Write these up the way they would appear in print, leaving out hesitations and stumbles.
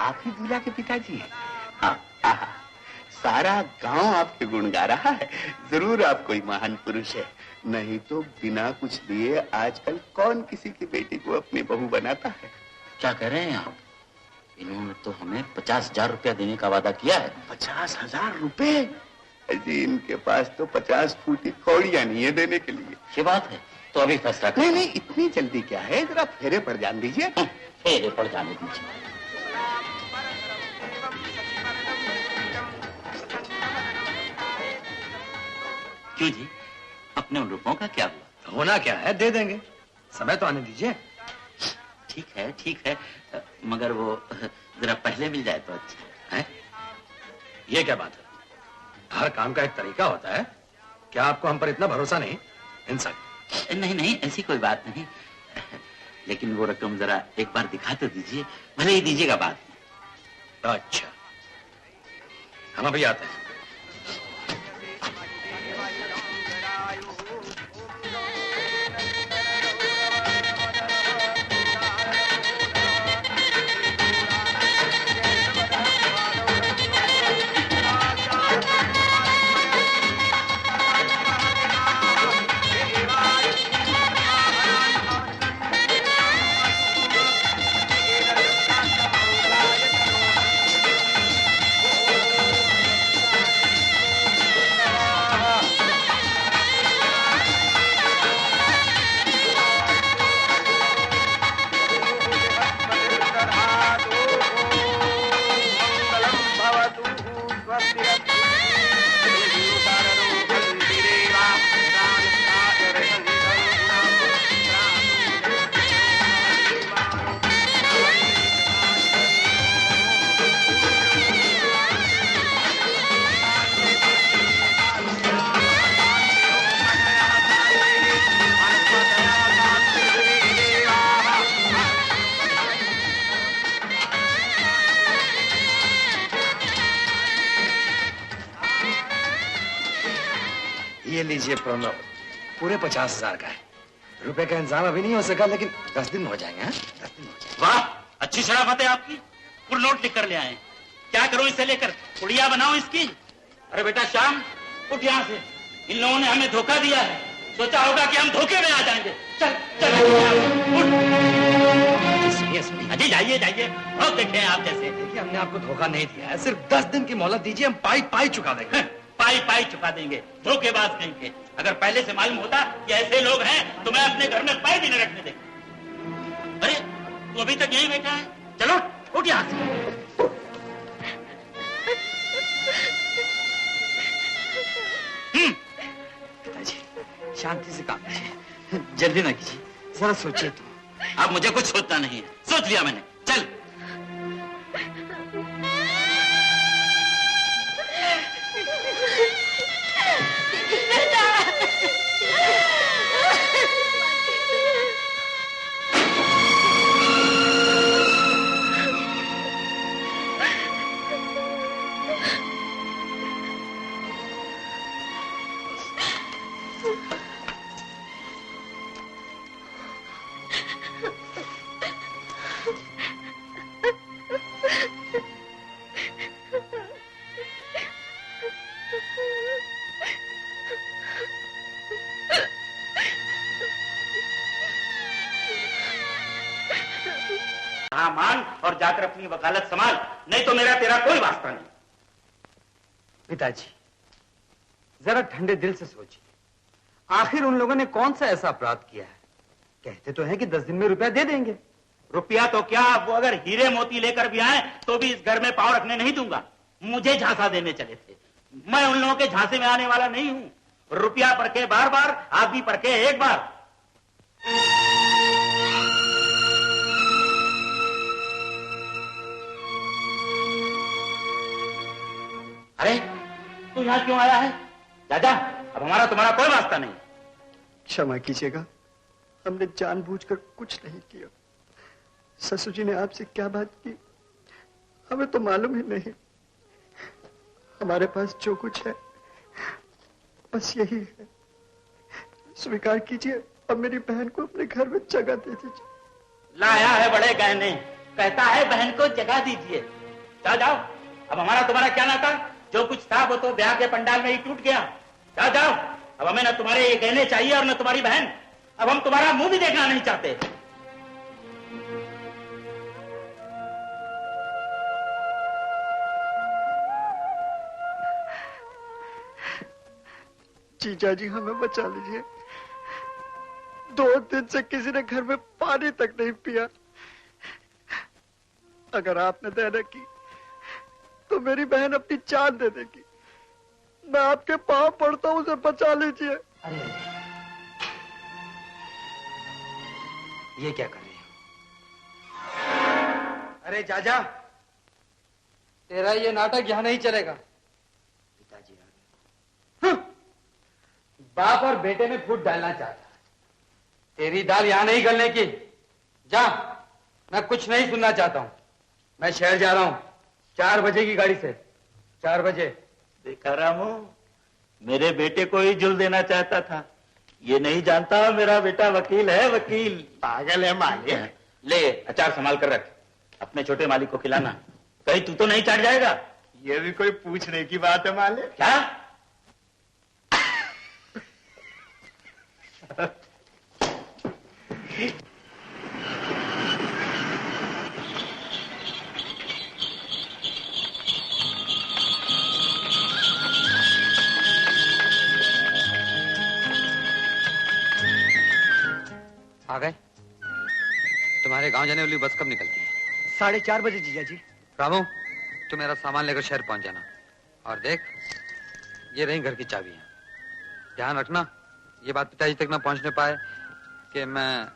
आप ही दूल्हा के पिताजी हैं? हाँ, सारा गांव आपके गुण गा रहा है। जरूर आप कोई महान पुरुष है, नहीं तो बिना कुछ लिए आजकल कौन किसी की बेटी को अपनी बहू बनाता है। क्या कह रहे हैं आप? इन्होंने तो हमें 50,000 रुपया देने का वादा किया है। 50,000 रुपए? जी, इनके पास तो 50 फूटी कौड़ियां नहीं है देने के लिए। ये बात है तो अभी फैसला नहीं नहीं, इतनी जल्दी क्या है, जरा फेरे पड़ जाने दीजिए। फेरे पड़ जाने दीजिए। क्यों जी, अपने उन रुपयों का क्या हुआ? होना क्या है, दे देंगे, समय तो आने दीजिए। ठीक है, मगर वो जरा पहले मिल जाए तो अच्छा है। ये क्या बात है? हर काम का एक तरीका होता है। क्या आपको हम पर इतना भरोसा नहीं? इंसान नहीं, ऐसी कोई बात नहीं, लेकिन वो रकम जरा एक बार दिखा तो दीजिए, भले ही दीजिएगा बाद में। अच्छा, हम अभी आते हैं। ये लीजिए प्रणव, पूरे 50,000 का है। रुपए का इंतजाम अभी नहीं हो सका, लेकिन 10 दिन में हो जाएंगे। 10 दिन हो जाएंगे। वाह, अच्छी शराफत है आपकी। फुल नोट लिख कर ले आए। क्या करो इसे लेकर? पुड़िया बनाओ इसकी। अरे बेटा श्याम, उठ यहाँ से। इन लोगों ने हमें धोखा दिया है, सोचा होगा कि हम धोखे में आ जाएंगे। चल चल उठ। अजय जाइए, बहुत देखे हैं आप जैसे। देखिए, हमने आपको धोखा नहीं दिया है, सिर्फ 10 दिन की मोहलत दीजिए, हम पाई चुका देंगे। पाई चुका देंगे, धोखेबाज कहीं के। अगर पहले से मालूम होता कि ऐसे लोग हैं तो मैं अपने घर में पाई भी न रखने देंगे। अरे तू अभी तक यहीं बैठा है, चलो उठ यहाँ से। पिताजी, शांति से काम कीजिए, जल्दी ना कीजिए, जरा सोचिए तो। अब मुझे कुछ सोचना नहीं है, सोच लिया मैंने। चल। मान और जाकर अपनी वकालत संभाल, नहीं तो मेरा तेरा कोई वास्ता नहीं। पिताजी, जरा ठंडे दिल से सोचिए, आखिर उन लोगों ने कौन सा ऐसा अपराध किया है? कहते तो हैं कि 10 दिन में रुपया दे देंगे। रुपया तो क्या, वो अगर हीरे मोती लेकर भी आए तो भी इस घर में पांव रखने नहीं दूंगा। मुझे झांसा देने चले थे, मैं उन लोगों के झांसे में आने वाला नहीं हूं। रुपया परखे बार बार, आदमी परखे एक बार। अरे तू यहाँ क्यों आया है? दादा, अब हमारा तुम्हारा कोई वास्ता नहीं। क्षमा कीजिएगा, हमने जानबूझकर कुछ नहीं किया। ससुर जी ने आपसे क्या बात की हमें तो मालूम ही नहीं। हमारे पास जो कुछ है बस यही है। स्वीकार कीजिए और मेरी बहन को अपने घर में जगह दे दीजिए। लाया है बड़े गहने, कहता है बहन को जगह दीजिए। जाओ जाओ, अब हमारा तुम्हारा क्या नाता? जो कुछ था वो तो ब्याह के पंडाल में ही टूट गया। जाओ जाओ, अब हमें ना तुम्हारे ये गहने चाहिए और ना तुम्हारी बहन। अब हम तुम्हारा मुंह भी देखना नहीं चाहते। जीजा जी हमें बचा लीजिए। 2 दिन से किसी ने घर में पानी तक नहीं पिया। अगर आपने देना की तो मेरी बहन अपनी जान दे देगी। मैं आपके पांव पड़ता हूं, उसे बचा लीजिए। अरे ये क्या कर रही हो? अरे जाजा, तेरा ये नाटक यहां नहीं चलेगा। पिताजी आ गए। बाप और बेटे में फूट डालना चाहता। तेरी दाल यहां नहीं गलने की। जा, मैं कुछ नहीं सुनना चाहता हूं। मैं शहर जा रहा हूं 4 बजे की गाड़ी से। 4 बजे। देखा रामू, मेरे बेटे को ही जुल देना चाहता था। ये नहीं जानता मेरा बेटा वकील है, वकील। पागल है मालिक। ले अचार संभाल कर रख, अपने छोटे मालिक को खिलाना। कहीं तू तो नहीं चाट जाएगा? ये भी कोई पूछने की बात है मालिक? क्या? आ गए? तुम्हारे गांव जाने वाली बस कब निकलती है? 4:30 बजे जीजा जी। रामू, तू मेरा सामान लेकर शहर पहुंच जाना। और देख, ये रही घर की चाबियां। ध्यान रखना ये बात पिताजी तक ना पहुंचने पाए कि मैं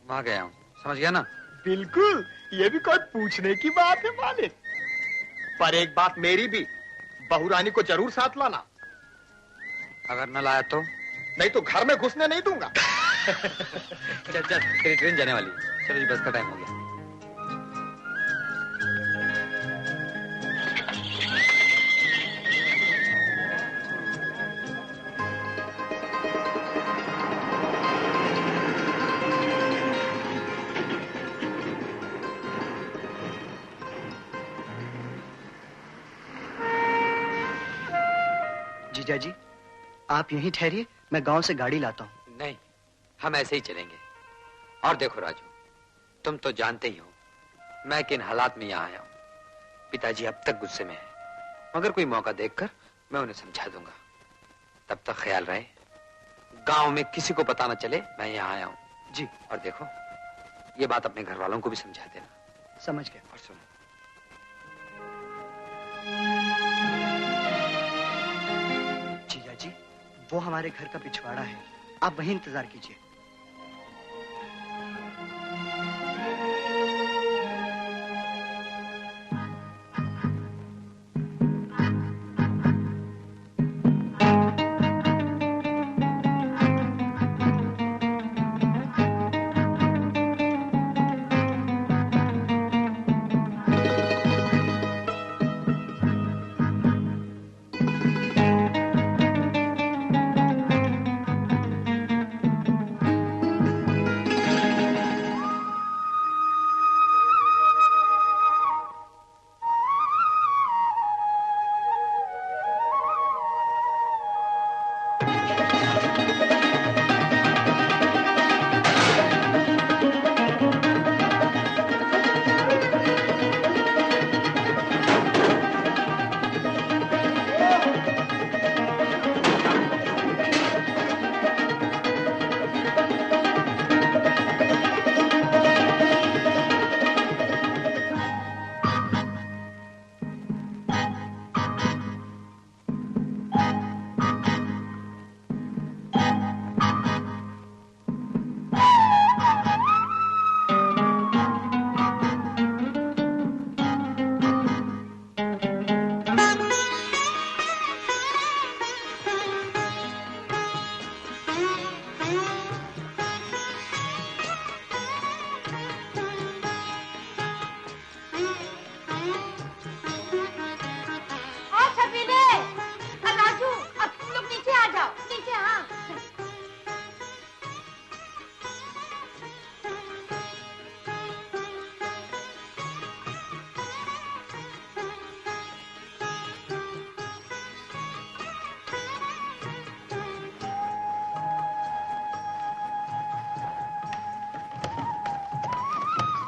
वहां गया हूं। समझ गया ना? बिल्कुल, ये भी कोई पूछने की बात है मालिक। पर एक बात मेरी भी, बहू रानी को जरूर साथ लाना। अगर न लाया तो? नहीं तो घर में घुसने नहीं दूंगा। चल चल, तेरी ट्रेन जाने वाली है। चलो जी, बस का टाइम हो गया। जीजा जी, आप यहीं ठहरिए, मैं गांव से गाड़ी लाता हूं। नहीं, हम ऐसे ही चलेंगे। और देखो राजू, तुम तो जानते ही हो मैं किन हालात में यहाँ आया हूँ। पिताजी अब तक गुस्से में हैं, मगर कोई मौका देखकर मैं उन्हें समझा दूंगा। तब तक ख्याल रहे, गांव में किसी को पता न चले मैं यहाँ आया हूँ। जी। और देखो, ये बात अपने घर वालों को भी समझा देना। समझ गया। और सुनो, जीजा जी, वो हमारे घर का पिछवाड़ा है, आप वहीं इंतजार कीजिए।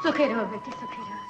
सुखी रहो बेटी, सुखी रहो।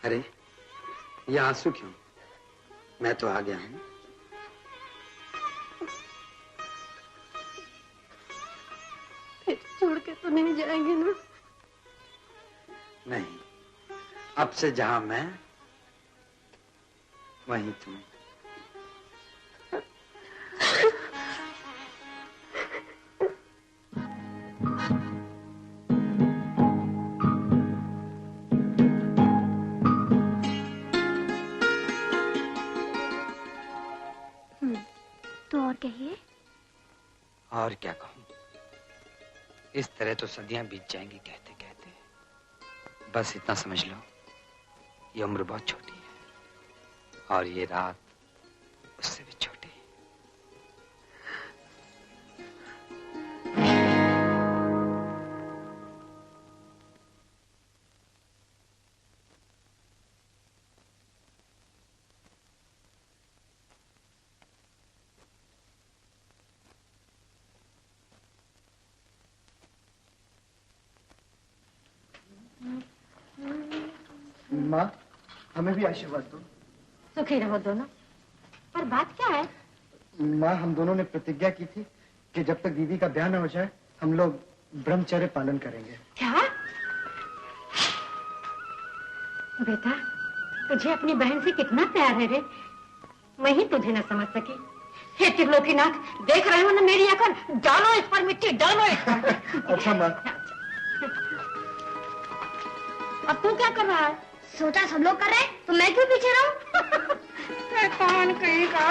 अरे ये आंसू क्यों? मैं तो आ गया हूं। फिर छोड़ के तो नहीं जाएंगे ना? नहीं, अब से जहां मैं वहीं तुम। तो और कहिए। और क्या कहूं? इस तरह तो सदियां बीत जाएंगी कहते कहते। बस इतना समझ लो, ये उम्र बहुत छोटी है और ये रात उससे भी छोटी। माँ, हमें भी आशीर्वाद दो। सुखी रहो दोनों। पर बात क्या है? माँ, हम दोनों ने प्रतिज्ञा की थी कि जब तक दीदी का ब्याह न हो जाए हम लोग ब्रह्मचर्य पालन करेंगे। क्या? बेटा, तुझे अपनी बहन से कितना प्यार है रे। मैं ही तुझे न समझ सकी। हे त्रिलोकीनाथ, देख रहे हो ना मेरी अकल? डालो इस पर मिट्टी, डालो इस पर। अच्छा माँ। अब तू क्या कर रहा है? सोचा सब लोग कर रहे हैं तो मैं क्यों पीछे रहूं? कौन कहेगा?